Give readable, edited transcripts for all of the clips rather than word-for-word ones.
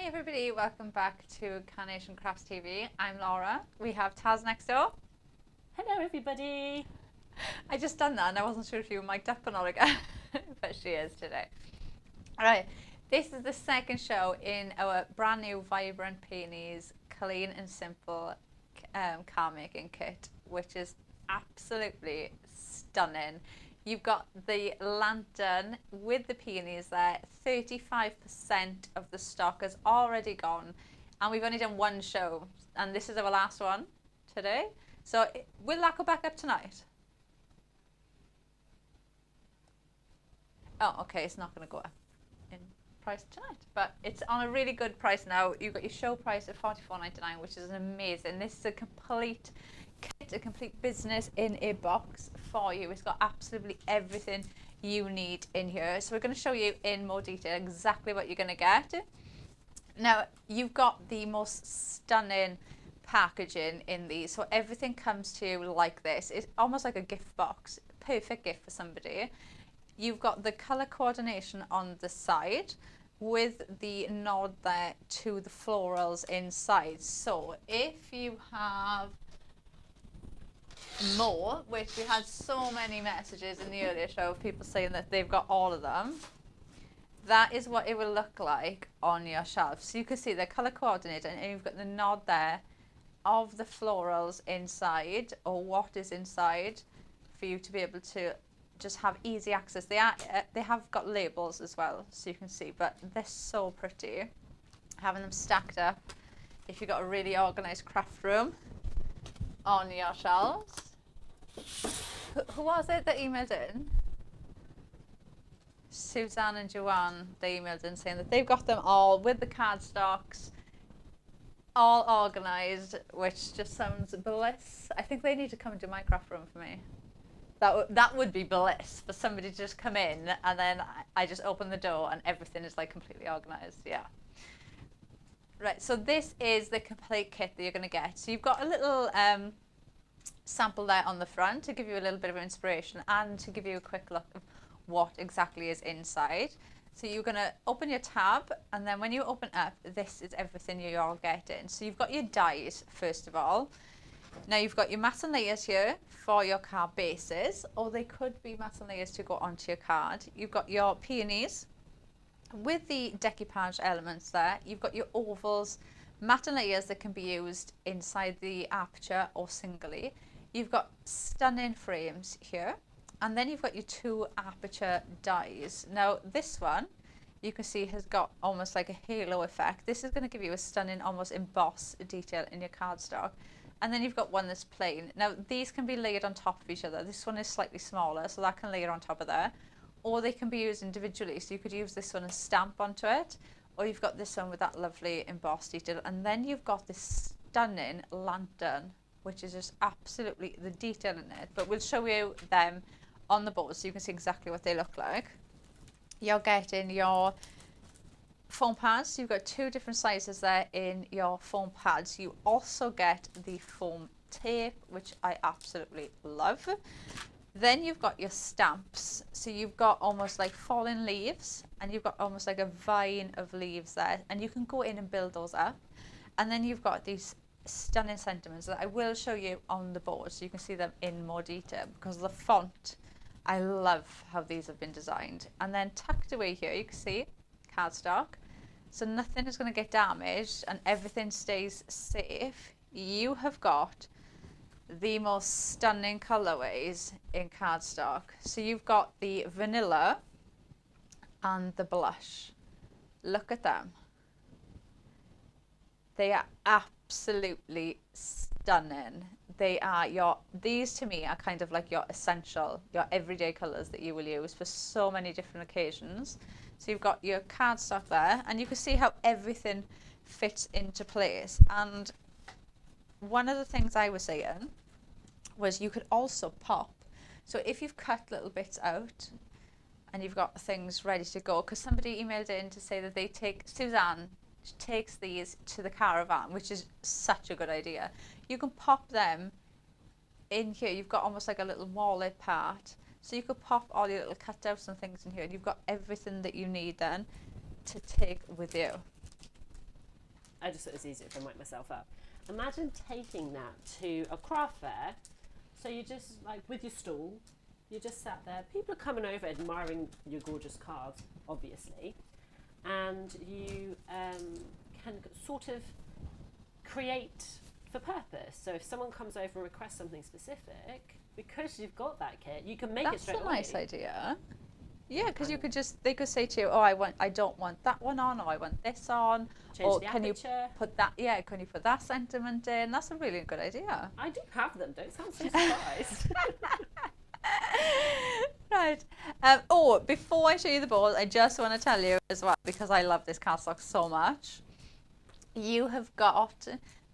Hi everybody, welcome back to Carnation Crafts TV. I'm Laura. We have Taz next door. Hello everybody. I just done that and I wasn't sure if you were mic'd up or not again, but she is today. Alright, this is the second show in our brand new Vibrant Peonies Clean and Simple card making kit, which is absolutely stunning. You've got the lantern with the peonies there. 35% of the stock has already gone, and we've only done one show, and this is our last one today. So will that go back up tonight? Oh, okay, it's not going to go up in price tonight, but it's on a really good price now. You've got your show price at $44.99, which is amazing. This is a complete kit, a complete business in a box for you. It's got absolutely everything you need in here. So we're going to show you in more detail exactly what you're going to get. Now, you've got the most stunning packaging in these. So everything comes to you like this. It's almost like a gift box. Perfect gift for somebody. You've got the colour coordination on the side with the nod there to the florals inside. So if you have more, which we had so many messages in the earlier show of people saying that they've got all of them, that is what it will look like on your shelf. So you can see the colour coordinated, and you've got the nod there of the florals inside, or what is inside, for you to be able to just have easy access. They have got labels as well, so you can see, but they're so pretty. Having them stacked up, if you've got a really organised craft room on your shelves. Who was it that emailed in? Suzanne and Joanne, they emailed in saying that they've got them all with the cardstocks, all organised, which just sounds bliss. I think they need to come and do my craft room for me. That would be bliss, for somebody to just come in and then I just open the door and everything is like completely organised. Yeah. Right, so this is the complete kit that you're going to get. So you've got a little sample there on the front to give you a little bit of inspiration and to give you a quick look of what exactly is inside. So you're going to open your tab, and then when you open up, this is everything you're all getting. So you've got your dies first of all. Now you've got your mats and layers here for your card bases, or they could be mats and layers to go onto your card. You've got your peonies with the decoupage elements there. You've got your ovals, mat and layers that can be used inside the aperture or singly. You've got stunning frames here, and then you've got your two aperture dies. Now this one you can see has got almost like a halo effect. This is going to give you a stunning almost embossed detail in your cardstock. And then you've got one that's plain. Now these can be layered on top of each other. This one is slightly smaller, so that can layer on top of there, or they can be used individually. So you could use this one and stamp onto it, or you've got this one with that lovely embossed detail. And then you've got this stunning lantern, which is just absolutely the detail in it. But we'll show you them on the board so you can see exactly what they look like. You're getting your foam pads. You've got two different sizes there in your foam pads. You also get the foam tape, which I absolutely love. Then you've got your stamps. So you've got almost like fallen leaves, and you've got almost like a vine of leaves there, and you can go in and build those up. And then you've got these stunning sentiments that I will show you on the board so you can see them in more detail, because the font, I love how these have been designed. And then tucked away here you can see cardstock, so nothing is going to get damaged and everything stays safe. You have got the most stunning colorways in cardstock. So you've got the vanilla and the blush. Look at them. They are absolutely stunning. They are these to me are kind of like your essential, your everyday colors that you will use for so many different occasions. So you've got your cardstock there, and you can see how everything fits into place. And one of the things I was saying was you could also pop. So if you've cut little bits out and you've got things ready to go, because somebody emailed in to say that Suzanne takes these to the caravan, which is such a good idea. You can pop them in here. You've got almost like a little wallet part, so you could pop all your little cutouts and things in here, and you've got everything that you need then to take with you. I just thought it was easier if I mic myself up. Imagine taking that to a craft fair. So you just, like, with your stall, you just sat there. People are coming over admiring your gorgeous cards, obviously. And you can sort of create for purpose. So if someone comes over and requests something specific, because you've got that kit, you can make it straight away. That's a nice idea. Yeah, because you could they could say to you, oh, I don't want that one on, or I want this on. Change or the can aperture. you put that, can you put that sentiment in? That's a really good idea. I do have them, don't sound so surprised. Right. Before I show you the board, I just want to tell you as well, because I love this cardstock so much. You have got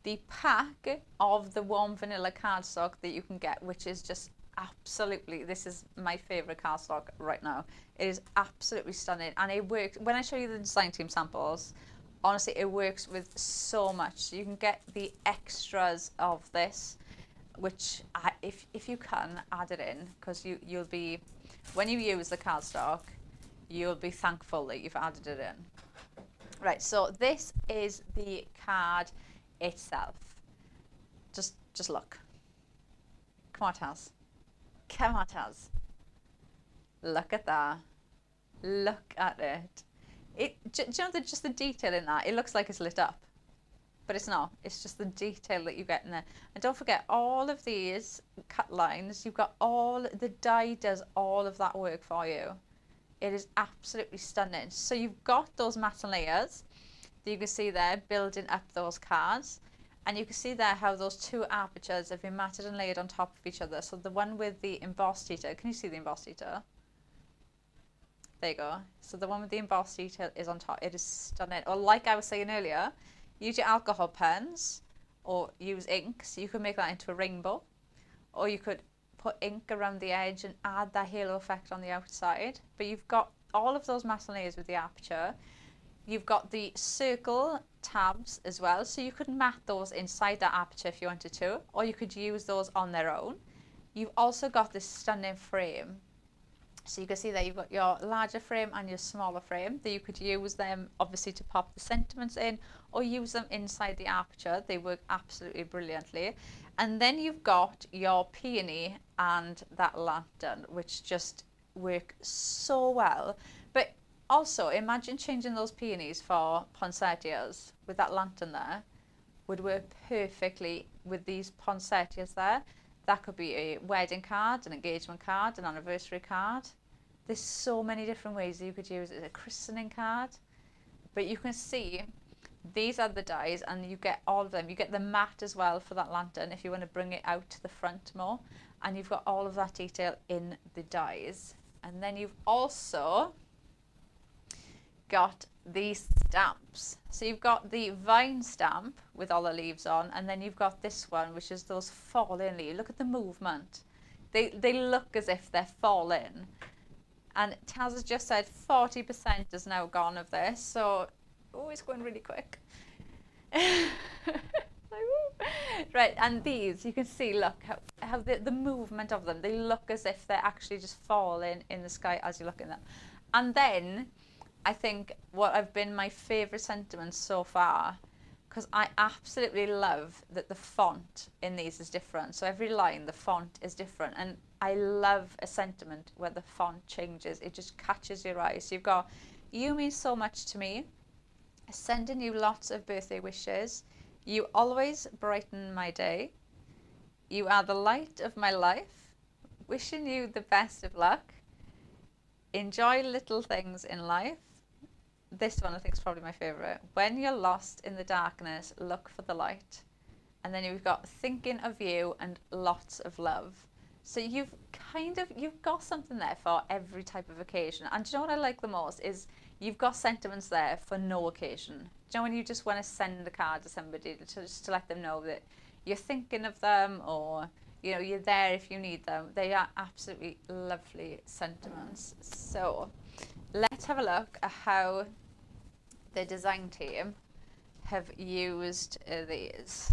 the pack of the warm vanilla cardstock that you can get, which is just absolutely, this is my favorite cardstock right now. It is absolutely stunning, and it works. When I show you the design team samples, honestly, it works with so much. You can get the extras of this, which if you can add it in, because you'll be, when you use the cardstock, you'll be thankful that you've added it in. Right, so this is the card itself. Just look. Come on, Taz. Come on, Taz. Look at that. Look at it. Do you know just the detail in that? It looks like it's lit up, but it's not. It's just the detail that you get in there. And don't forget, all of these cut lines, you've got the die does all of that work for you. It is absolutely stunning. So you've got those matte layers that you can see there building up those cards. And you can see there how those two apertures have been matted and layered on top of each other. So the one with the embossed detail, can you see the embossed detail? There you go. So the one with the embossed detail is on top. It is stunning. Or like I was saying earlier, use your alcohol pens or use ink. So you can make that into a rainbow. Or you could put ink around the edge and add that halo effect on the outside. But you've got all of those matte layers with the aperture. You've got the circle tabs as well, so you could mat those inside that aperture if you wanted to, or you could use those on their own. You've also got this stunning frame. So you can see there you've got your larger frame and your smaller frame, that you could use them obviously to pop the sentiments in, or use them inside the aperture. They work absolutely brilliantly. And then you've got your peony and that lantern, which just work so well. But also, imagine changing those peonies for poinsettias with that lantern there. Would work perfectly with these poinsettias there. That could be a wedding card, an engagement card, an anniversary card. There's so many different ways you could use it as a christening card. But you can see these are the dies, and you get all of them. You get the matte as well for that lantern if you want to bring it out to the front more. And you've got all of that detail in the dies. And then you've also got these stamps. So you've got the vine stamp with all the leaves on, and then you've got this one, which is those falling leaves. Look at the movement. They look as if they're falling. And Taz has just said 40% is now gone of this, so it's going really quick. Right, and these, you can see, look, how the movement of them, they look as if they're actually just falling in the sky as you look at them. And then I think what have been my favourite sentiments so far, because I absolutely love that the font in these is different. So every line, the font is different. And I love a sentiment where the font changes. It just catches your eye. So you've got, you mean so much to me, sending you lots of birthday wishes. You always brighten my day. You are the light of my life. Wishing you the best of luck. Enjoy little things in life. This one I think is probably my favourite. When you're lost in the darkness, look for the light. And then you've got thinking of you and lots of love. So you've got something there for every type of occasion. And do you know what I like the most is you've got sentiments there for no occasion. Do you know when you just want to send a card to somebody just to let them know that you're thinking of them, or you're there if you need them. They are absolutely lovely sentiments. So let's have a look at how the design team have used these.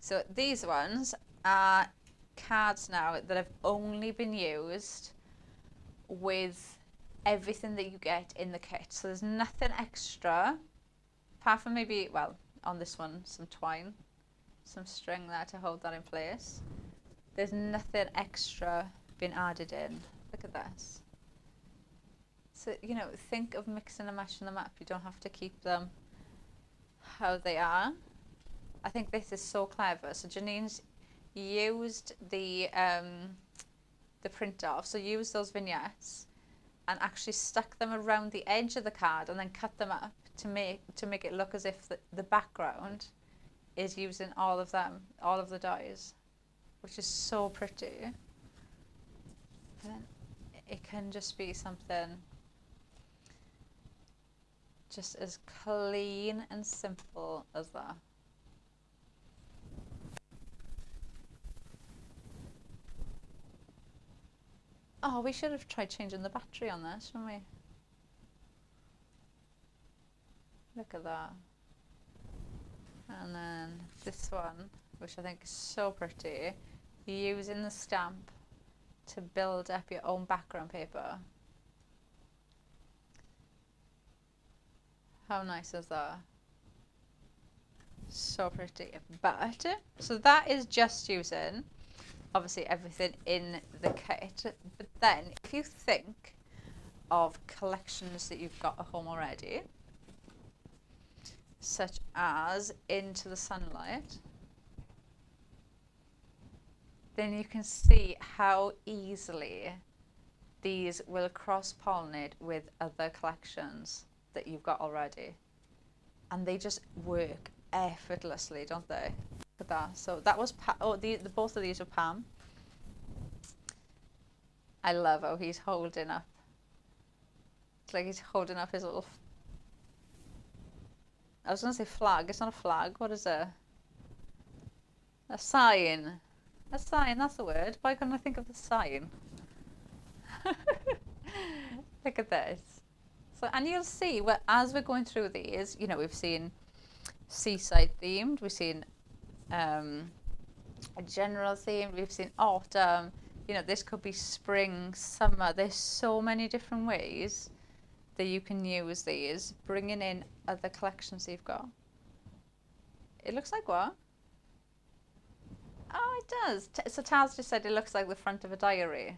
So these ones are cards now that have only been used with everything that you get in the kit. So there's nothing extra apart from maybe, well, on this one, some twine, some string there to hold that in place. There's nothing extra been added in. Look at this. So, you know, think of mixing and matching them up. You don't have to keep them how they are. I think this is so clever. So Janine's used the print off, so use those vignettes and actually stuck them around the edge of the card and then cut them up to make it look as if the background is using all of them, all of the dies, which is so pretty. But then it can just be something just as clean and simple as that. Oh, we should have tried changing the battery on this, shouldn't we? Look at that. And then this one, which I think is so pretty, using the stamp to build up your own background paper. How nice is that? So pretty. But, so that is just using, obviously, everything in the kit. But then, if you think of collections that you've got at home already, such as Into the Sunlight, then you can see how easily these will cross-pollinate with other collections that you've got already. And they just work effortlessly, don't they? Look at that. So that was, both of these are Pam. I love how he's holding up. It's like he's holding up his little, I was going to say flag. It's not a flag. What is it? A sign. A sign, that's the word. Why couldn't I think of the sign? Look at this. So, and you'll see, as we're going through these, you know, we've seen seaside themed, we've seen a general theme, we've seen autumn, you know, this could be spring, summer. There's so many different ways that you can use these, bringing in other collections you've got. It looks like what? Oh, it does. So Taz just said it looks like the front of a diary.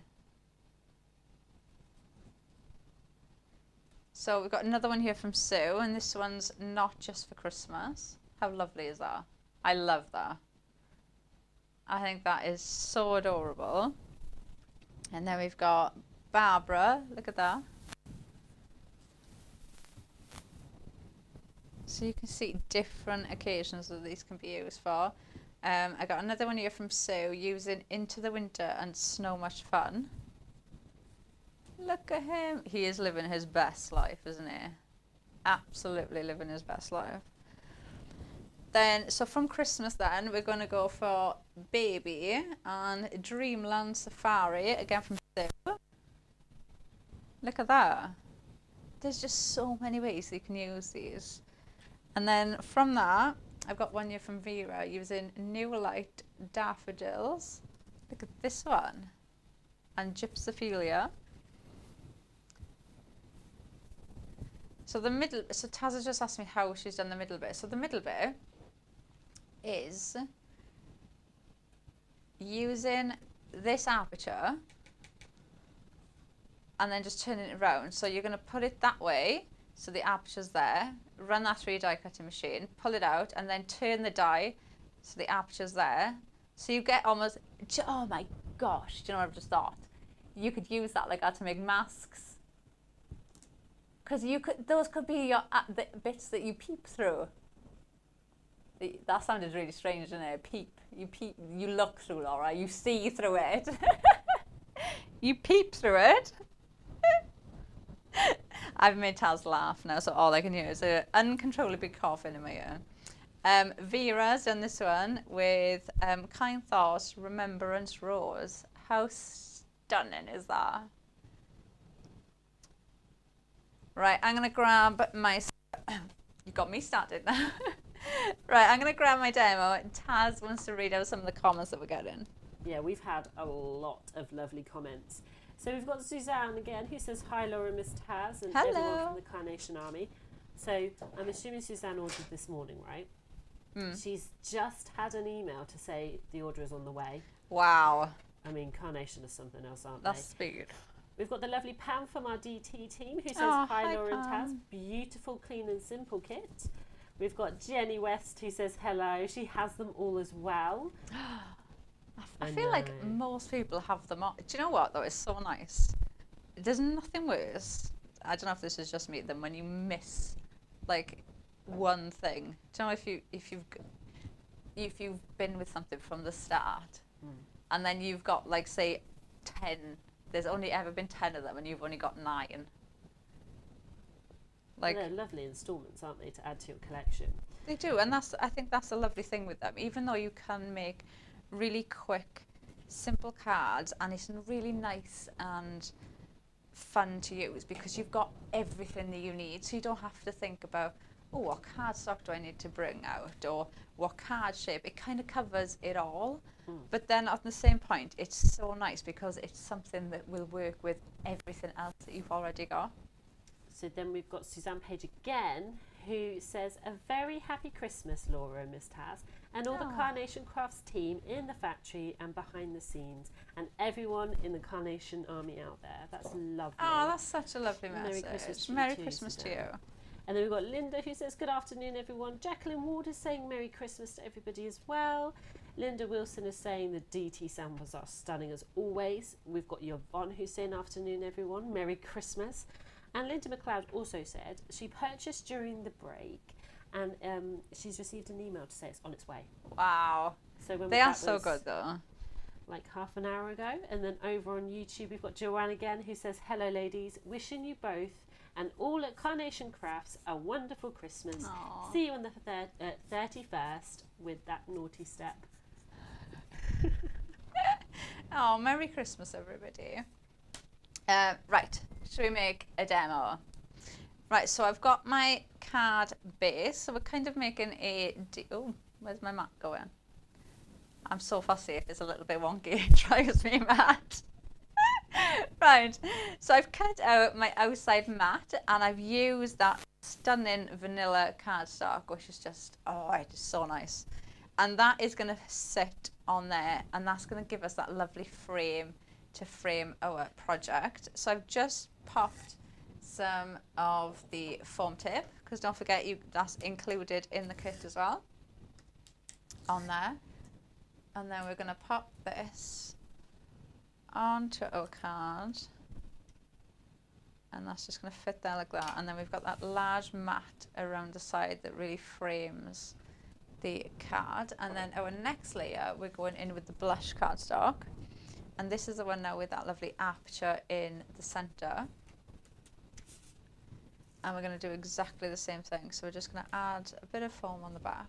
So we've got another one here from Sue, and this one's not just for Christmas. How lovely is that? I love that. I think that is so adorable. And then we've got Barbara. Look at that. So you can see different occasions that these can be used for. I got another one here from Sue, using Into the Winter and Snow Much Fun. Look at him. He is living his best life, isn't he? Absolutely living his best life. Then, so from Christmas then, we're going to go for Baby and Dreamland Safari, again from Sue. Look at that. There's just so many ways you can use these. And then from that, I've got one here from Vera, using New Light Daffodils. Look at this one. And Gypsophilia. So the middle, so Taz has just asked me how she's done the middle bit. So the middle bit is using this aperture and then just turning it around. So you're going to put it that way, so the aperture's there, run that through your die cutting machine, pull it out, and then turn the die so the aperture's there. So you get almost, oh my gosh, do you know what I've just thought? You could use that like that to make masks. Because you could, those could be your the bits that you peep through. That sounded really strange, didn't it? Peep. You peep. You look through, Laura. You see through it. You peep through it. I've made Taz laugh now, so all I can hear is an uncontrollably coughing in my ear. Vera's done this one with Kind Thoughts Remembrance Rose. How stunning is that? Right, I'm going to grab my... You got me started now. Right, I'm going to grab my demo. Taz wants to read out some of the comments that we're getting. Yeah, we've had a lot of lovely comments. So we've got Suzanne again, who says, hi Laura, Miss Taz, and Hello. everyone from the Carnation Army. So I'm assuming Suzanne ordered this morning, right? She's just had an email to say the order is on the way. Wow. I mean, Carnation is something else, aren't That's they? speed. We've got the lovely Pam from our DT team who says, Oh, hi, hi, Laura and Taz. Pam. Beautiful, clean and simple kit. We've got Jenny West who says hello. She has them all as well. I feel like most people have them on. Do you know what though? It's so nice. There's nothing worse. I don't know if this is just me. Than when you miss, like, one thing. Do you know if you've been with something from the start, and then you've got like say 10. There's only ever been 10 of them, and you've only got 9. Like, they're lovely installments, aren't they, to add to your collection? They do, and I think that's a lovely thing with them. Even though you can make really quick, simple cards, and it's really nice and fun to use because you've got everything that you need, so you don't have to think about, oh, what cardstock do I need to bring out, or what card shape. It kind of covers it all. But then at the same point, it's so nice because it's something that will work with everything else that you've already got. So then we've got Suzanne Page again, who says, a very happy Christmas, Laura and Miss Taz, and all the Carnation Crafts team in the factory and behind the scenes, and everyone in the Carnation army out there. That's lovely. Oh, that's such a lovely Merry message. Christmas to Merry you too, Christmas to Suzanne. you. And then we've got Linda who says, good afternoon, everyone. Jacqueline Ward is saying Merry Christmas to everybody as well. Linda Wilson is saying the DT samples are stunning as always. We've got Yvonne who's saying afternoon, everyone. Merry Christmas. And Linda McLeod also said she purchased during the break, and she's received an email to say it's on its way. Wow. So when They are so good though. Like half an hour ago. And then over on YouTube we've got Joanne again who says, hello ladies, wishing you both and all at Carnation Crafts a wonderful Christmas. Aww. See you on the 31st with that naughty step. Oh, Merry Christmas, everybody. Right, should we make a demo? Right, so I've got my card base. So we're kind of making a... Oh, where's my mat going? I'm so fussy if it's a little bit wonky. It drives me mad. Right, so I've cut out my outside mat and I've used that stunning vanilla cardstock, which is just, oh, it is so nice. And that is going to sit on there, and that's going to give us that lovely frame to frame our project. So I've just popped some of the foam tape, because don't forget that's included in the kit as well, on there. And then we're going to pop this onto our card, and that's just going to fit there like that. And then we've got that large mat around the side that really frames the card. And then our next layer, we're going in with the blush cardstock, and this is the one now with that lovely aperture in the center. And we're going to do exactly the same thing. So we're just going to add a bit of foam on the back,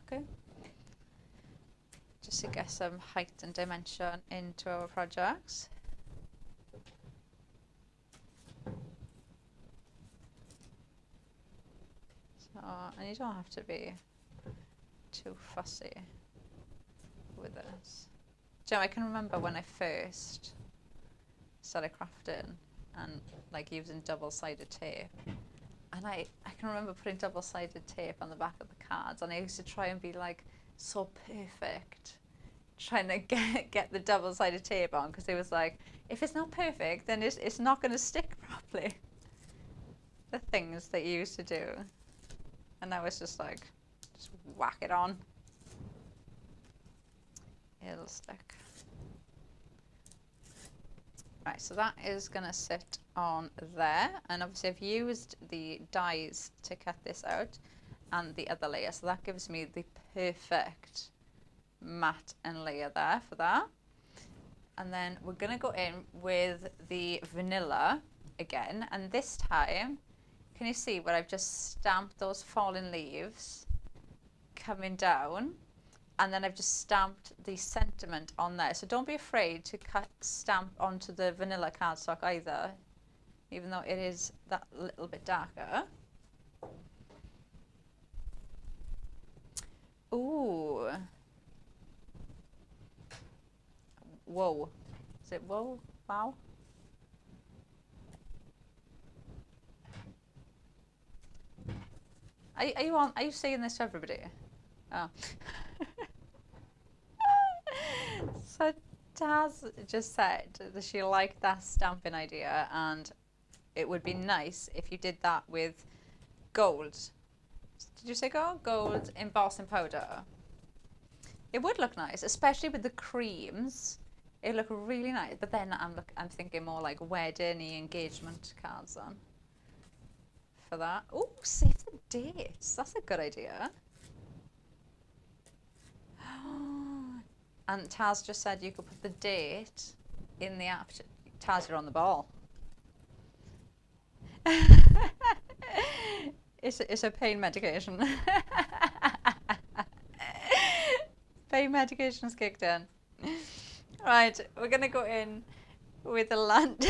just to get some height and dimension into our projects. So, and you don't have to be too fussy with this. Do you know, I can remember when I first started crafting and like using double-sided tape, and I can remember putting double-sided tape on the back of the cards, and I used to try and be like so perfect, trying to get the double-sided tape on, because it was like, if it's not perfect, then it's not going to stick properly. The things that you used to do. And now it's just like, just whack it on. It'll stick. Right, so that is going to sit on there. And obviously I've used the dies to cut this out and the other layer. So that gives me the perfect mat and layer there for that. And then we're going to go in with the vanilla again. And this time, can you see where I've just stamped those fallen leaves coming down, and then I've just stamped the sentiment on there. So don't be afraid to stamp onto the vanilla cardstock either, even though it is that little bit darker. Ooh. Whoa. Is it whoa? Wow. Are you saying this to everybody? Oh. So Taz just said that she liked that stamping idea, and it would be nice if you did that with gold. Did you say gold? Gold embossing powder. It would look nice, especially with the creams. It look really nice. But then I'm thinking more like wedding-y engagement cards on for that. Oh, save the dates. That's a good idea. And Taz just said you could put the date in the app. Taz, you're on the ball. It's a pain medication. Pain medication's kicked in. Right, we're gonna go in with the land.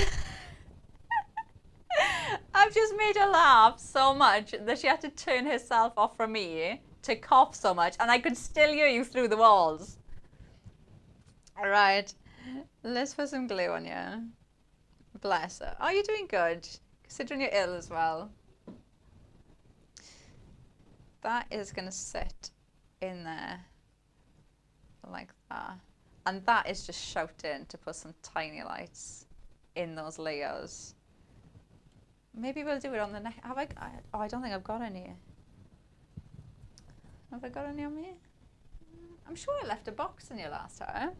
I've just made her laugh so much that she had to turn herself off from me to cough so much, and I could still hear you through the walls. All right, let's put some glue on you. Bless her. Oh, you're doing good, considering you're ill as well. That is gonna sit in there like that, and that is just shouting to put some tiny lights in those layers. Maybe we'll do it on the neck. Have I? Oh, I don't think I've got any. Have I got any on me? I'm sure I left a box in here last time.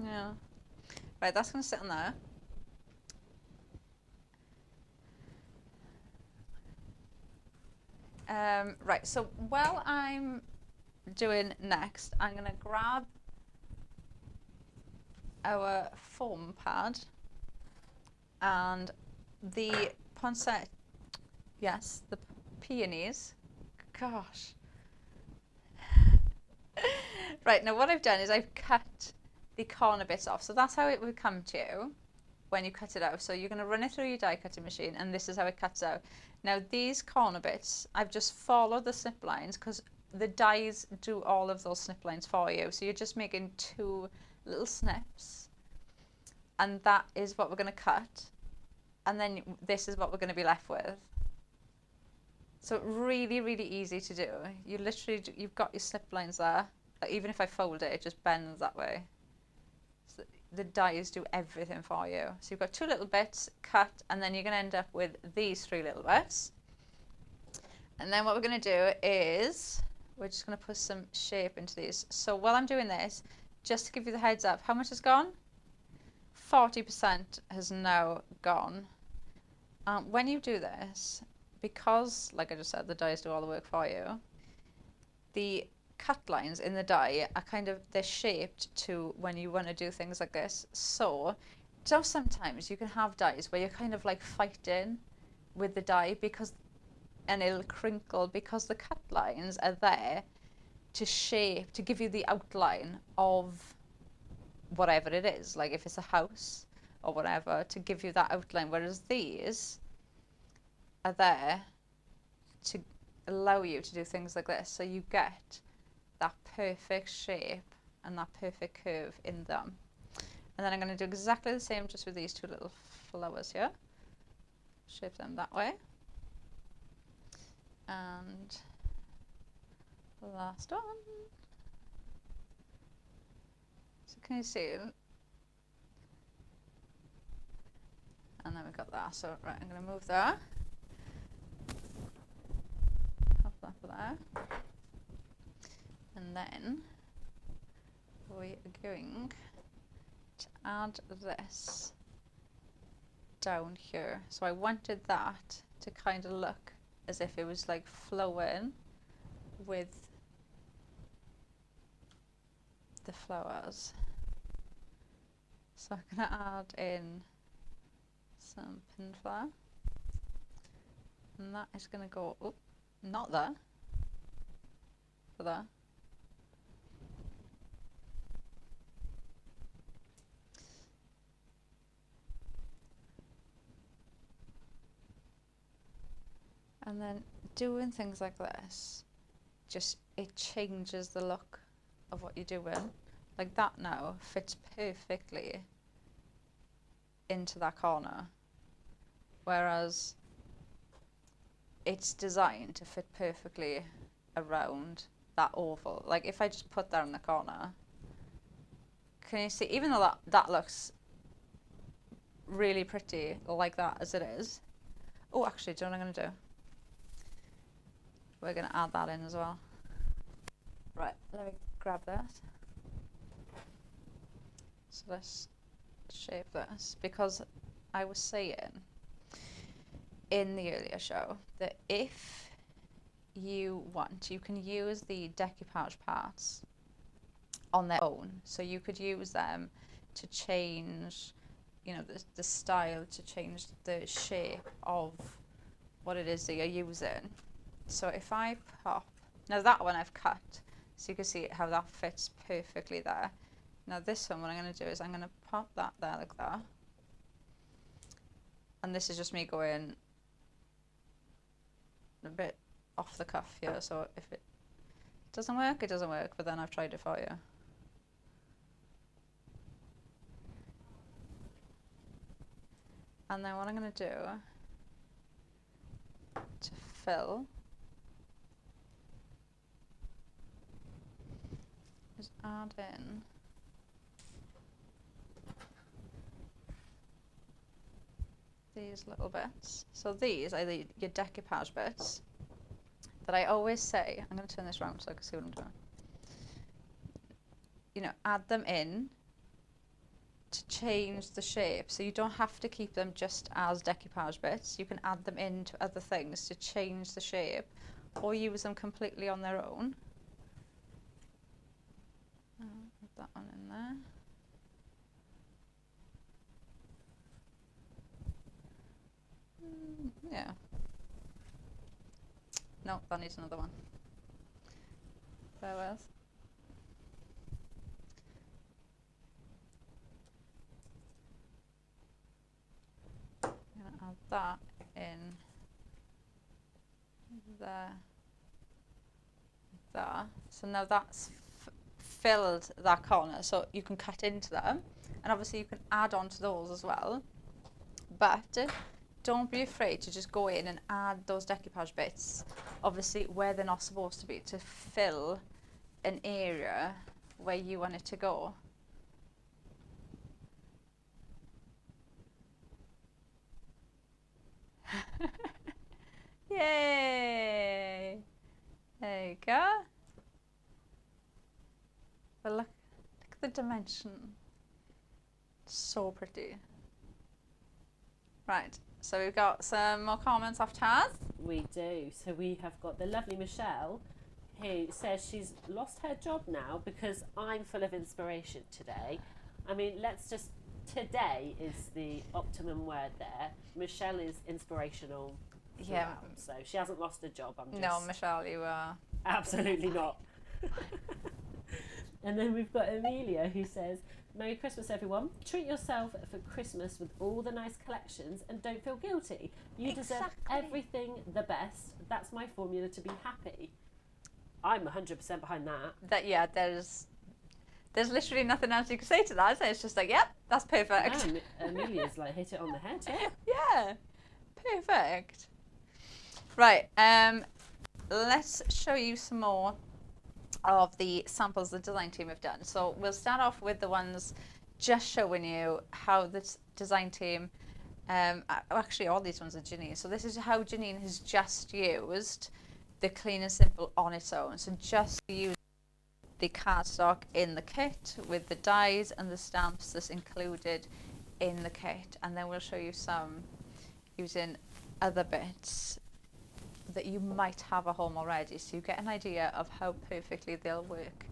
Yeah. Right, that's going to sit on there. Right, so while I'm doing next, I'm going to grab our foam pad and the poinsettia, yes, the peonies. Gosh. Right, now what I've done is I've cut the corner bits off. So that's how it would come to when you cut it out. So you're going to run it through your die cutting machine, and this is how it cuts out. Now these corner bits, I've just followed the snip lines because the dies do all of those snip lines for you. So you're just making 2 little snips, and that is what we're going to cut. And then this is what we're going to be left with. So really, really easy to do. You literally, you've got your slip lines there. Like even if I fold it, it just bends that way. So the dies do everything for you. So you've got 2 little bits cut, and then you're going to end up with these 3 little bits. And then what we're going to do is we're just going to put some shape into these. So while I'm doing this, just to give you the heads up, how much has gone? 40% has now gone. When you do this, because, like I just said, the dies do all the work for you, the cut lines in the die are kind of, they're shaped to when you want to do things like this. So sometimes you can have dies where you're kind of like fighting with the die because, and it'll crinkle because the cut lines are there to shape, to give you the outline of whatever it is, like if it's a house or whatever, to give you that outline, whereas these are there to allow you to do things like this, so you get that perfect shape and that perfect curve in them. And then I'm going to do exactly the same just with these 2 little flowers here. Shape them that way. And the last one. So can you see? And then we've got that. So right, I'm going to move that. Pop that for there. And then we are going to add this down here. So I wanted that to kind of look as if it was like flowing with the flowers. So I'm going to add in some pinflower, and that is going to go, oh, not there, for there. And then doing things like this, just, it changes the look of what you're doing. Like that now fits perfectly into that corner. Whereas it's designed to fit perfectly around that oval. Like if I just put that in the corner, can you see, even though that looks really pretty like that as it is. Oh, actually, do you know what I'm going to do? We're going to add that in as well. Right, let me grab that. So let's shape this, because I was saying in the earlier show that if you want, you can use the decoupage parts on their own. So you could use them to change, you know, the style, to change the shape of what it is that you're using. So if I pop, now that one I've cut, so you can see how that fits perfectly there. Now this one, what I'm going to do is I'm going to pop that there like that. And this is just me going a bit off the cuff here, so if it doesn't work, it doesn't work, but then I've tried it for you. And then what I'm going to do to fill is add in these little bits. So these are your decoupage bits that I always say, I'm going to turn this around so I can see what I'm doing. You know, add them in to change the shape. So you don't have to keep them just as decoupage bits. You can add them into other things to change the shape, or use them completely on their own. Put that one in there. Yeah. No, that needs another one. There was. I'm going to add that in there. There. So now that's filled that corner, so you can cut into them, and obviously you can add on to those as well. But don't be afraid to just go in and add those decoupage bits, obviously where they're not supposed to be, to fill an area where you want it to go. Yay! There you go. But look at the dimension. So pretty. Right, so we've got some more comments off Taz. We do. So we have got the lovely Michelle, who says she's lost her job now because I'm full of inspiration today. I mean, today is the optimum word there. Michelle is inspirational throughout, Yeah. so she hasn't lost a job. No, Michelle, you are. Absolutely not. And then we've got Amelia, who says, Merry Christmas, everyone. Treat yourself for Christmas with all the nice collections and don't feel guilty. You deserve everything the best. That's my formula to be happy. I'm 100% behind that. Yeah, there's literally nothing else you can say to that. So it's just like, yep, that's perfect. No, Amelia's like hit it on the head, yeah. Yeah, perfect. Right, let's show you some more of the samples the design team have done. So we'll start off with the ones just showing you how this design team, actually all these ones are Janine. So this is how Janine has just used the Clean and Simple on its own. So just use the cardstock in the kit with the dies and the stamps that's included in the kit. And then we'll show you some using other bits that you might have at home already, so you get an idea of how perfectly they'll work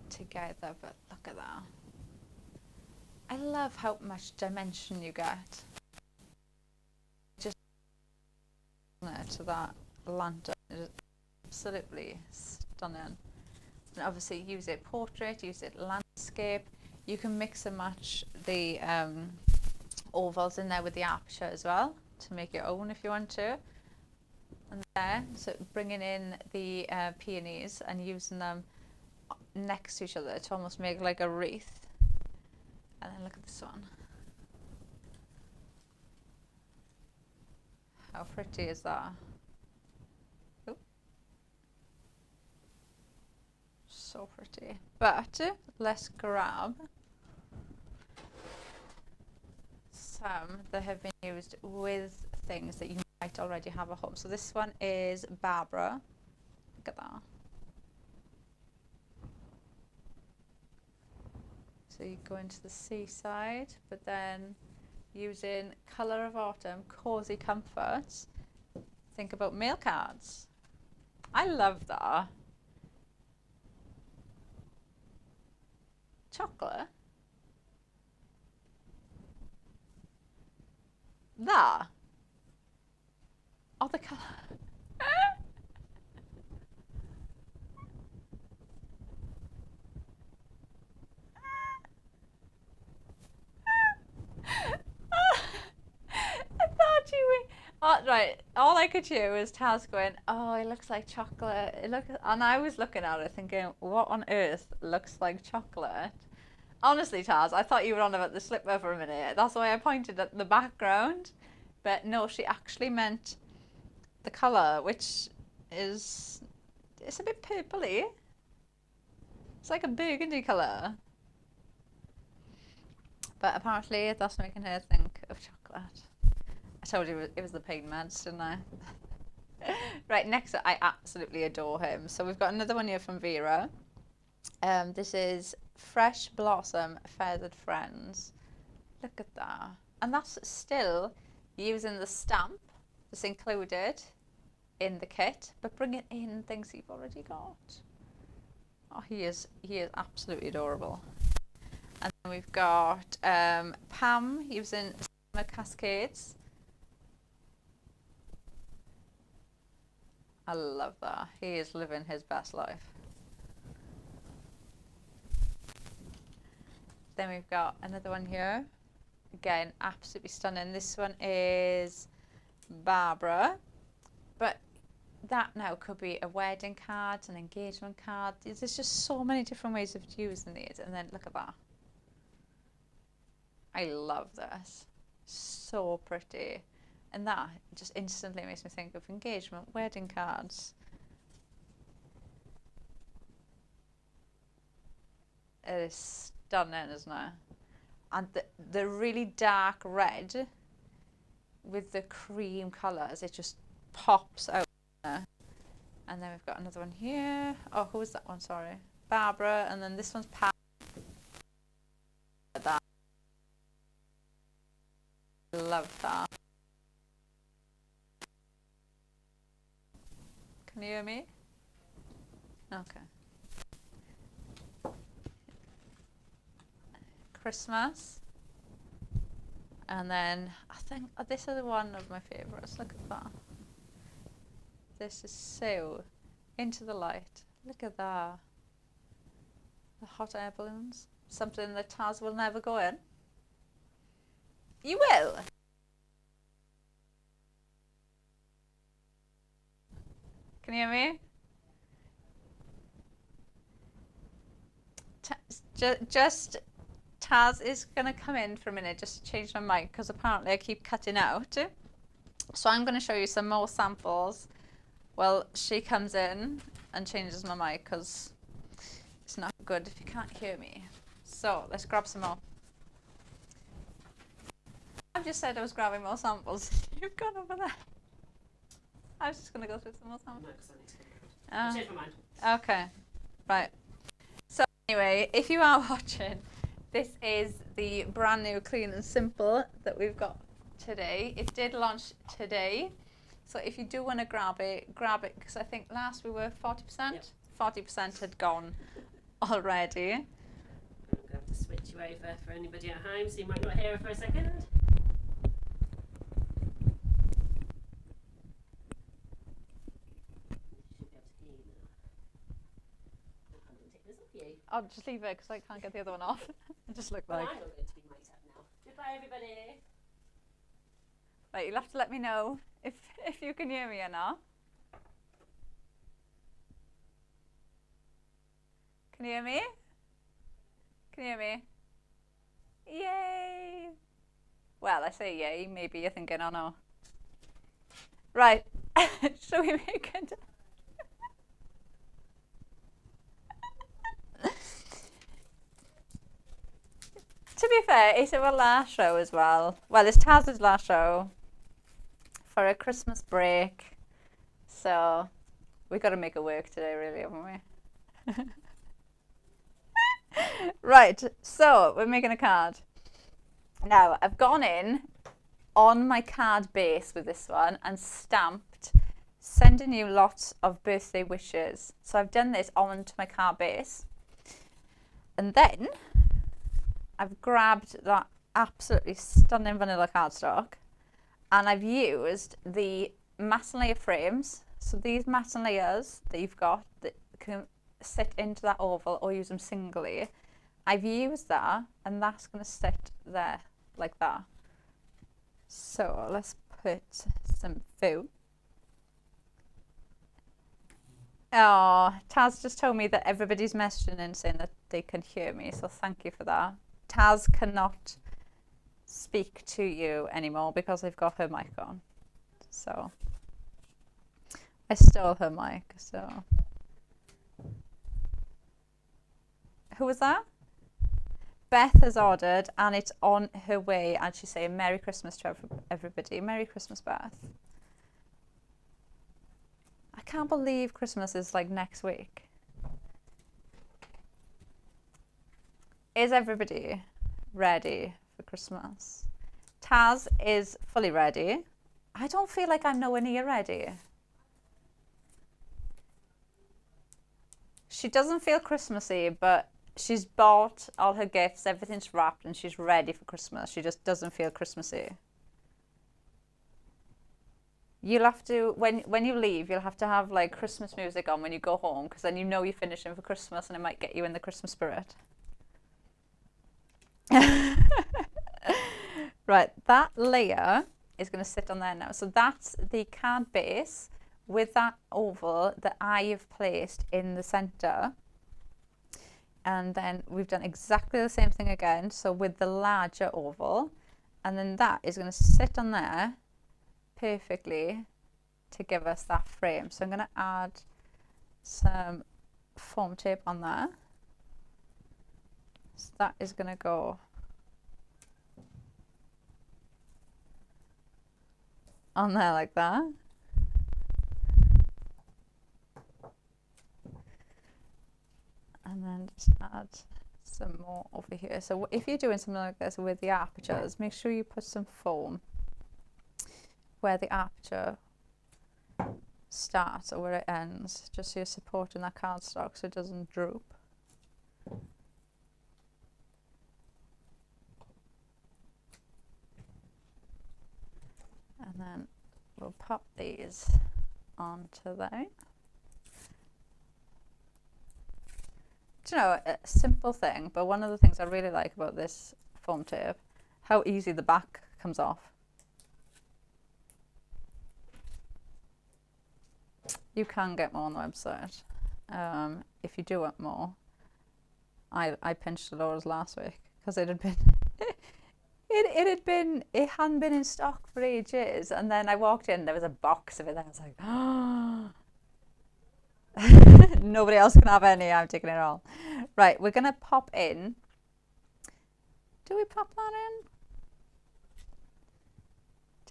together. But look at that. I love how much dimension you get. Just to that lantern, it is absolutely stunning. And obviously use it portrait, use it landscape. You can mix and match the ovals in there with the aperture as well to make your own if you want to. And there, so bringing in the peonies and using them next to each other to almost make like a wreath. And then look at this one. How pretty is that? So pretty. But let's grab some that have been used with things that you might already have at home. So this one is Barbara. Look at that. So you go into the seaside, but then using Colour of Autumn, Cozy Comforts. Think about mail cards. I love that. Chocolate. That. Oh, the colour. I thought you were. Oh, right. All I could hear was Taz going, "Oh, it looks like chocolate." It looks, and I was looking at it thinking, "What on earth looks like chocolate?" Honestly, Taz, I thought you were on about the slipper for a minute. That's why I pointed at the background. But no, she actually meant the colour, which is, it's a bit purpley. It's like a burgundy colour. But apparently that's making her think of chocolate. I told you it was the pain meds, didn't I? Right, next up, I absolutely adore him. So we've got another one here from Vera. This is Fresh Blossom Feathered Friends. Look at that. And that's still using the stamp that's included in the kit, but bringing in things that you've already got. Oh, he is absolutely adorable. And then we've got Pam using Summer Cascades. I love that. He is living his best life. Then we've got another one here. Again, absolutely stunning. This one is Barbara. But that now could be a wedding card, an engagement card. There's just so many different ways of using these. And then look at that. I love this. So pretty. And that just instantly makes me think of engagement, wedding cards. It is stunning, isn't it? And the really dark red with the cream colours, it just pops out there. And then we've got another one here. Oh, who was that one? Sorry. Barbara. And then this one's Pam. That. Love that. Can you hear me? Okay. Christmas. And then I think this is one of my favourites. Look at that. This is so Into the Light. Look at that. The hot air balloons. Something that Taz will never go in. You will. Can you hear me? Just Taz is going to come in for a minute just to change my mic because apparently I keep cutting out. So I'm going to show you some more samples. Well, she comes in and changes my mic because it's not good if you can't hear me. So let's grab some more. I've just said I was grabbing more samples. You've gone over there. I was just going to go through some more samples. I changed my mind. Okay, right. So anyway, if you are watching, this is the brand new Clean and Simple that we've got today. It did launch today. So if you do want to grab it because I think last we were 40%. Yep. 40% had gone already. I'm going to have to switch you over for anybody at home, so you might not hear her for a second. I'll just leave it because I can't get the other one off. It just looked like. I'm not going to be mic'd up now. Goodbye, everybody. Right, you'll have to let me know if you can hear me or not. Can you hear me? Can you hear me? Yay! Well, I say yay. Maybe you're thinking, oh no. Right. Shall we make it? be fair, it's our last show as well. Well, it's Taz's last show for a Christmas break. So we got to make it work today, really, haven't we? Right, so we're making a card. Now, I've gone in on my card base with this one and stamped sending you lots of birthday wishes. So I've done this onto my card base. And then I've grabbed that absolutely stunning vanilla cardstock and I've used the matte layer frames. So these matte layers that you've got that can sit into that oval or use them singly. I've used that and that's going to sit there like that. So let's put some food. Oh, Taz just told me that everybody's messaging and saying that they can hear me, so thank you for that. Taz cannot speak to you anymore because I've got her mic on. So I stole her mic, so. Who was that? Beth has ordered and it's on her way and she's saying Merry Christmas to everybody. Merry Christmas, Beth. I can't believe Christmas is like next week. Is everybody ready for Christmas? Taz is fully ready. I don't feel like I'm nowhere near ready. She doesn't feel Christmassy, but she's bought all her gifts, everything's wrapped and she's ready for Christmas. She just doesn't feel Christmassy. You'll have to, when you leave, you'll have to have like Christmas music on when you go home because then you know you're finishing for Christmas and it might get you in the Christmas spirit. Right, that layer is going to sit on there now. So that's the card base with that oval that I have placed in the center. And then we've done exactly the same thing again. So with the larger oval, and then that is going to sit on there perfectly to give us that frame. So I'm going to add some foam tape on there. So that is going to go on there like that. And then just add some more over here. So if you're doing something like this with the apertures, make sure you put some foam where the aperture starts or where it ends, just so you're supporting that cardstock so it doesn't droop. And then we'll pop these onto there. Do you know, a simple thing, but one of the things I really like about this foam tape, how easy the back comes off. You can get more on the website. If you do want more, I pinched the Laura's last week because it had been it hadn't been in stock for ages, and then I walked in, there was a box of it, and I was like, oh. Nobody else can have any, I'm taking it all. Right, we're gonna pop in. Do we pop that in?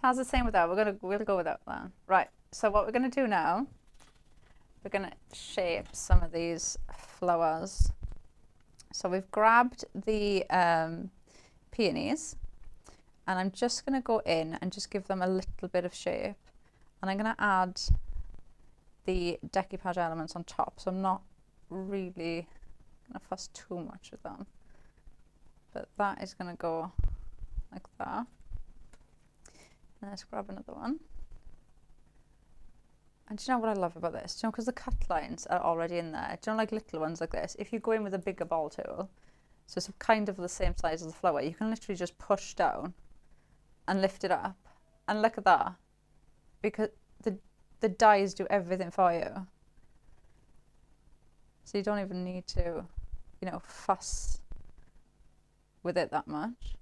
Taz is saying without, we'll go without that. Right, so what we're gonna do now, we're gonna shape some of these flowers. So we've grabbed the peonies, and I'm just gonna go in and just give them a little bit of shape, and I'm gonna add the decoupage elements on top, so I'm not really gonna fuss too much with them, but that is gonna go like that. And let's grab another one. And do you know what I love about this? Do you know, because the cut lines are already in there, do you know, like little ones like this, if you go in with a bigger ball tool, so it's kind of the same size as the flower, you can literally just push down and lift it up, and look at that, because the dies do everything for you. So you don't even need to, you know, fuss with it that much.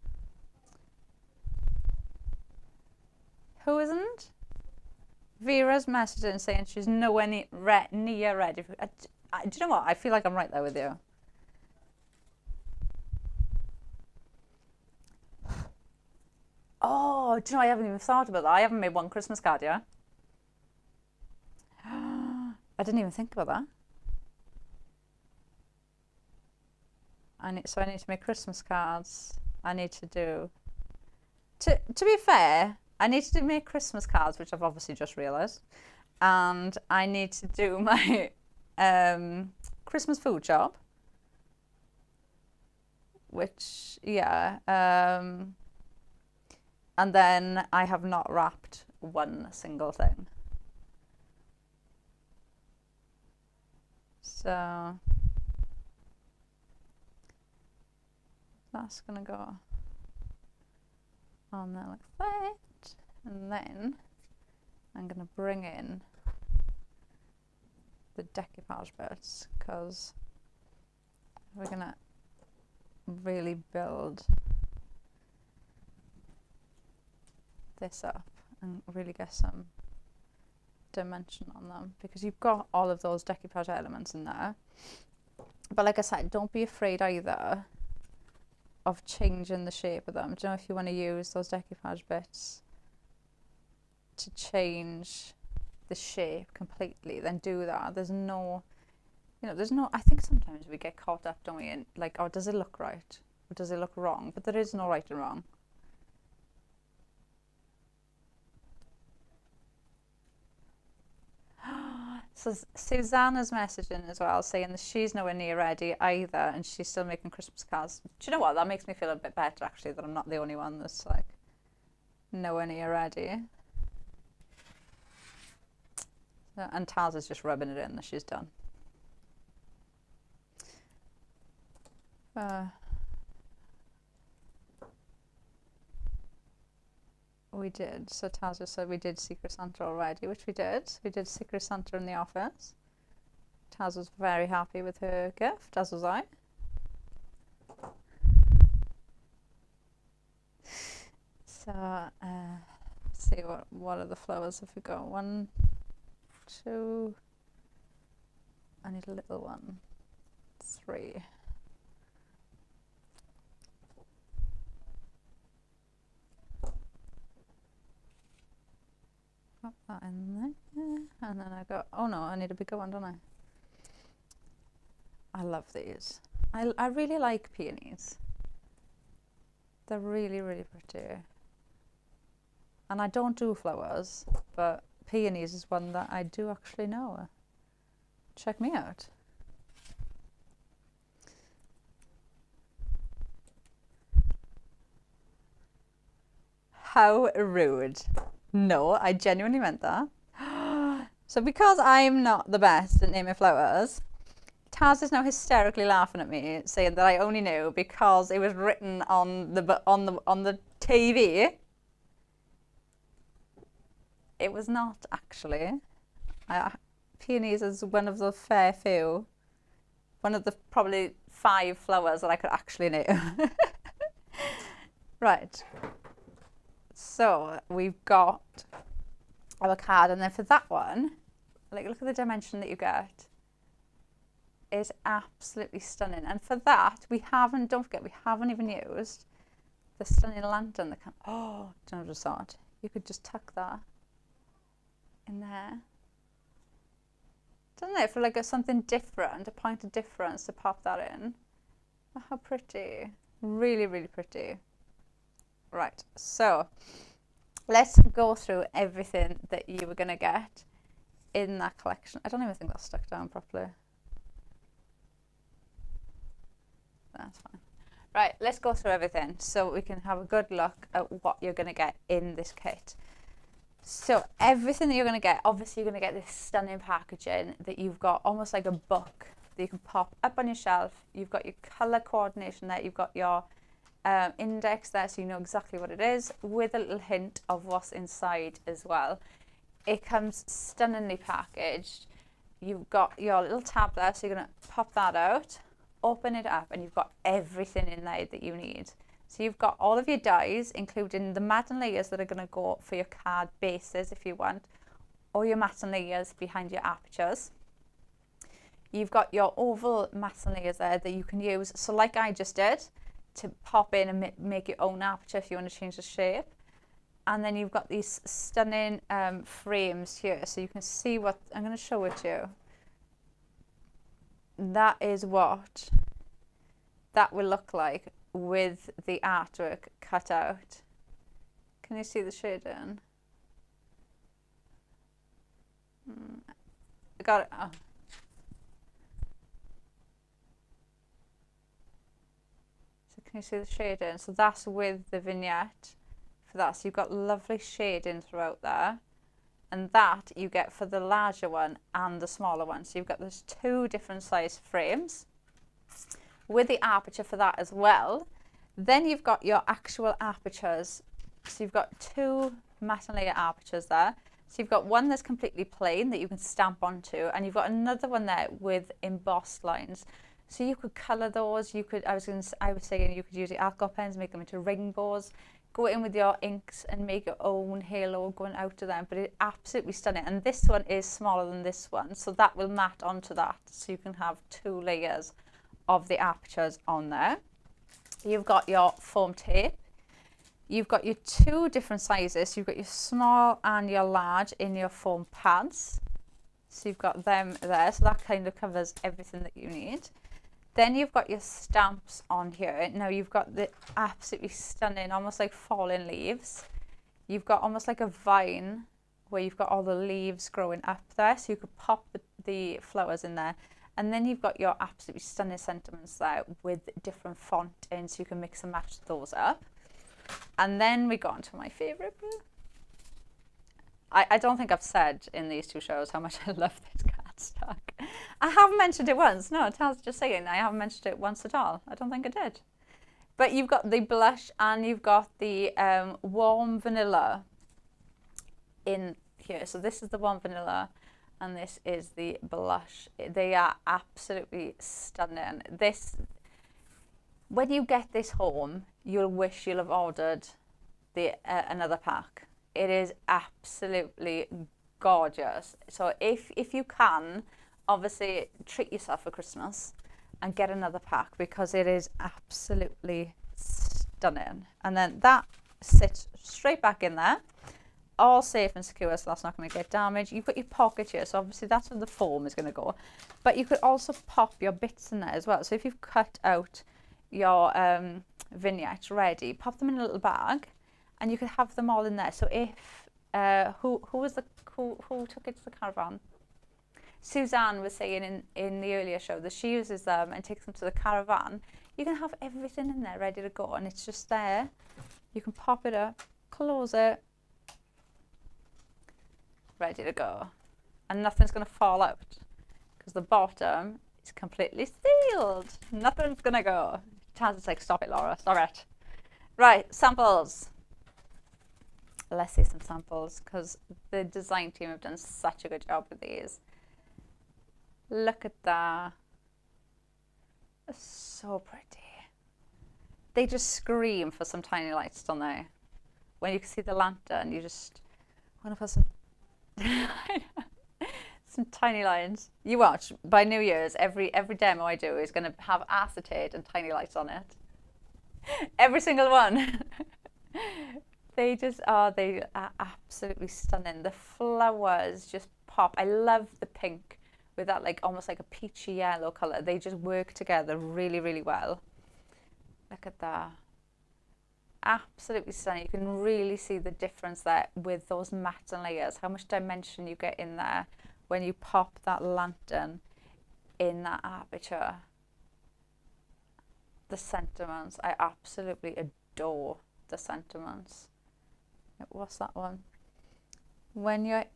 Who isn't? Vera's messaging saying she's nowhere near ready. Do you know what? I feel like I'm right there with you. Oh, do you know, I haven't even thought about that. I haven't made one Christmas card yet. I didn't even think about that. So I need to make Christmas cards. I need to do... To be fair, I need to make Christmas cards, which I've obviously just realised. And I need to do my Christmas food shop. Which, yeah. And then I have not wrapped one single thing. So that's gonna go on there like that, and then I'm gonna bring in the decoupage bits because we're gonna really build this up and really get some dimension on them, because you've got all of those decoupage elements in there. But like I said, don't be afraid either of changing the shape of them. Do you know, if you want to use those decoupage bits to change the shape completely, then do that. There's no, I think sometimes we get caught up, don't we, in like, oh, does it look right? Or does it look wrong? But there is no right and wrong. So Susanna's messaging as well, saying that she's nowhere near ready either, and she's still making Christmas cards. Do you know what? That makes me feel a bit better, actually, that I'm not the only one that's like nowhere near ready. So, and Taz is just rubbing it in that she's done. We did. So Taz said we did Secret Santa already, which we did. We did Secret Santa in the office. Taz was very happy with her gift, as was I. So, let's see what are the flowers have we got? 1, 2. I need a little one. 3. Pop that in there, and then I go, oh no, I need a bigger one, don't I? I love these. I really like peonies. They're really, really pretty. And I don't do flowers, but peonies is one that I do actually know. Check me out. How rude. No, I genuinely meant that. So because I'm not the best at naming flowers, Taz is now hysterically laughing at me, saying that I only knew because it was written on the TV. It was not actually. Peonies is one of the fair few, one of the probably 5 flowers that I could actually name. Right. So we've got our card, and then for that one, like, look at the dimension that you get. It's absolutely stunning. And for that, don't forget, we haven't even used the stunning lantern that oh, do you know what I just thought? You could just tuck that in there. Doesn't it? For like something different, a point of difference to pop that in. Oh, how pretty. Really, really pretty. Right, so let's go through everything that you were going to get in that collection. I don't even think that's stuck down properly. That's fine. Right, let's go through everything so we can have a good look at what you're going to get in this kit. So everything that you're going to get, obviously you're going to get this stunning packaging that you've got almost like a book that you can pop up on your shelf. You've got your colour coordination there, you've got your index there, so you know exactly what it is, with a little hint of what's inside as well. It comes stunningly packaged. You've got your little tab there, so you're going to pop that out, open it up, and you've got everything in there that you need. So you've got all of your dies, including the matte layers that are going to go for your card bases if you want, or your matte layers behind your apertures. You've got your oval matte layers there that you can use, so like I just did, to pop in and make your own aperture if you want to change the shape. And then you've got these stunning frames here, so you can see what, I'm going to show it to you. That is what that will look like with the artwork cut out. Can you see the shading? I got it. Oh. So can you see the shading? So that's with the vignette for that. So you've got lovely shading throughout there. And that you get for the larger one and the smaller one. So you've got those two different size frames with the aperture for that as well. Then you've got your actual apertures. So you've got two matte and layer apertures there. So you've got one that's completely plain that you can stamp onto, and you've got another one there with embossed lines. So you could colour those. You could, I was saying you could use your alcohol pens, make them into rainbows. Go in with your inks and make your own halo going out to them, but it's absolutely stunning. And this one is smaller than this one, so that will mat onto that, so you can have two layers of the apertures on there. You've got your foam tape. You've got your two different sizes. You've got your small and your large in your foam pads. So you've got them there, so that kind of covers everything that you need. Then you've got your stamps on here. Now you've got the absolutely stunning, almost like fallen leaves. You've got almost like a vine where you've got all the leaves growing up there. So you could pop the flowers in there. And then you've got your absolutely stunning sentiments there with different font in, so you can mix and match those up. And then we got into my favourite bit. I don't think I've said in these two shows how much I love this cardstock. I haven't mentioned it once. No, Taz just saying I haven't mentioned it once at all. I don't think I did. But you've got the blush and you've got the warm vanilla in here. So this is the warm vanilla and this is the blush. They are absolutely stunning. This, when you get this home, you'll wish you'll have ordered the another pack. It is absolutely gorgeous. So if you can, obviously treat yourself for Christmas and get another pack, because it is absolutely stunning. And then that sits straight back in there, all safe and secure, so that's not going to get damaged. You've got your pocket here, so obviously that's where the foam is going to go. But you could also pop your bits in there as well. So if you've cut out your vignettes ready, pop them in a little bag, and you could have them all in there. So if who took it to the caravan? Suzanne was saying in the earlier show that she uses them and takes them to the caravan. You can have everything in there ready to go, and it's just there. You can pop it up, close it, ready to go, and nothing's going to fall out because the bottom is completely sealed. Nothing's going to go. Taz is like, stop it, Laura, stop it. Right, samples. Let's see some samples, because the design team have done such a good job with these. Look at that. It's so pretty. They just scream for some tiny lights, don't they? When you can see the lantern, you just want to put some some tiny lines. You watch, by New Year's, every demo I do is going to have acetate and tiny lights on it. Every single one. They are absolutely stunning. The flowers just pop. I love the pink with that, like almost like a peachy yellow color. They just work together really, really well. Look at that. Absolutely stunning. You can really see the difference there with those mattes and layers, how much dimension you get in there when you pop that lantern in that aperture. The sentiments, I absolutely adore the sentiments. What's that one? When you're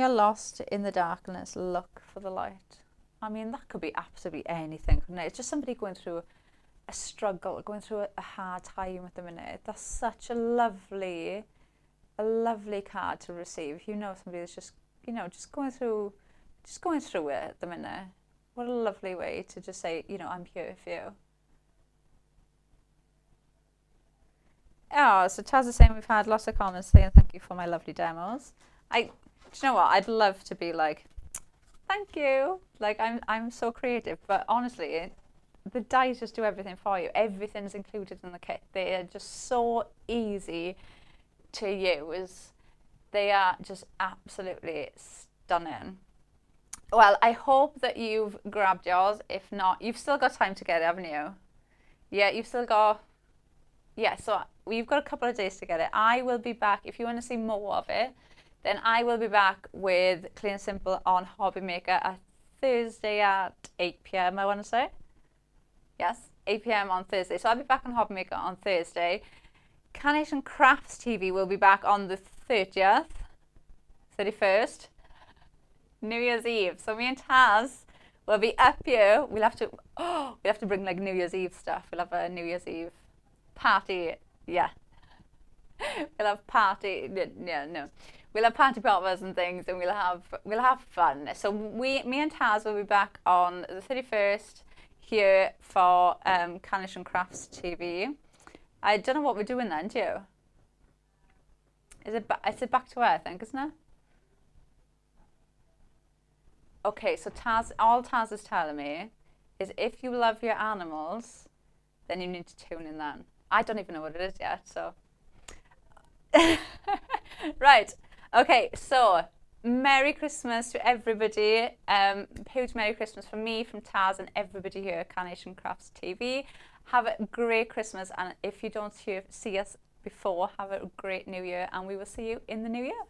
lost in the darkness, look for the light. I mean, that could be absolutely anything, couldn't it? It's just somebody going through a struggle, going through a hard time at the minute. That's such a lovely card to receive. You know, somebody that's just, you know, just going through it at the minute. What a lovely way to just say, you know, I'm here for you. Oh, so Taz is saying we've had lots of comments saying thank you for my lovely demos. Do you know what? I'd love to be like, thank you. Like I'm so creative, but honestly, the dies just do everything for you. Everything's included in the kit. They are just so easy to use. They are just absolutely stunning. Well, I hope that you've grabbed yours. If not, you've still got time to get it, haven't you? Yeah, you've still got, yeah, so we've got a couple of days to get it. I will be back, if you want to see more of it, then I will be back with Clean and Simple on Hobby Maker at Thursday at 8 p.m, I want to say. Yes, 8 p.m. on Thursday. So I'll be back on Hobby Maker on Thursday. Carnation Crafts TV will be back on the 30th, 31st, New Year's Eve. So me and Taz will be up here. We'll have to bring like New Year's Eve stuff. We'll have a New Year's Eve party. Yeah. We'll have party. Yeah, no. We'll have party poppers and things, and we'll have fun. So me and Taz will be back on the 31st here for Carnation Crafts TV. I don't know what we're doing then, do you? Is it back to Earth, I think, isn't it? Okay, so all Taz is telling me is if you love your animals, then you need to tune in then. I don't even know what it is yet, so. Right, okay, so Merry Christmas to everybody. Huge Merry Christmas from me, from Taz, and everybody here at Carnation Crafts TV. Have a great Christmas, and if you don't see us before, have a great New Year, and we will see you in the New Year.